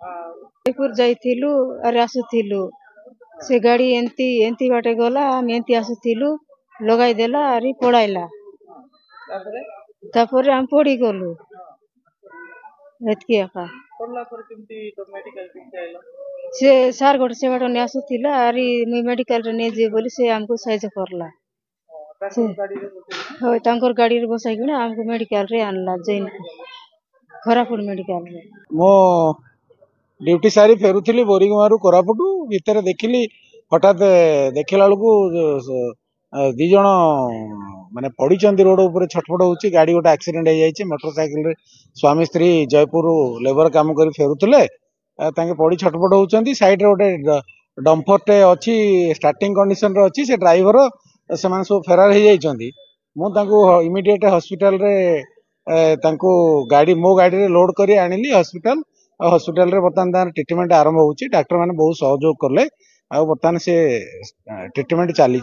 जयपुर जाइथिलु अरे आसुथिलु से गाड़ी एंती एंती बाटे गला हम एंती आसुथिलु लगाई देला अरे पड़ाइला तापर हम पड़ी गलु एतकी एका से सार गोटे से बाटे ने आसुथिला अरे मुई मेडिकल रे ने जे बोली से हमको साइज करला होय तांकर गाड़ी रे बसाई किना हमको मेडिकल रे आनला जैन खरापुर मेडिकल रे मो ड्यूटी सारी फेरुली बोरिंगमारू कोरापुटू भितर देखिली हठात देखला बेलू दी जन माने पड़ी रोड उपर छटपट होची गाड़ी गोटे एक्सीडेंट हो जाइए मोटरसाइकिल स्वामी स्त्री जयपुर लेबर काम कर फेरुले पड़ी छटपट होती साइड रे गोटे डम्फरटे अच्छी स्टार्टिंग कंडीशन रे अच्छी से ड्राइवर से सब फेरार हो जाइए इमिडिएट हॉस्पिटल रे गाड़ी मो गाड़ी रे लोड करी आनिली हॉस्पिटल हॉस्पिटल रे बर्तमान ट्रीटमेंट आरंभ होची डॉक्टर माने बहुत सहयोग करले आ बर्तमान से ट्रीटमेंट चली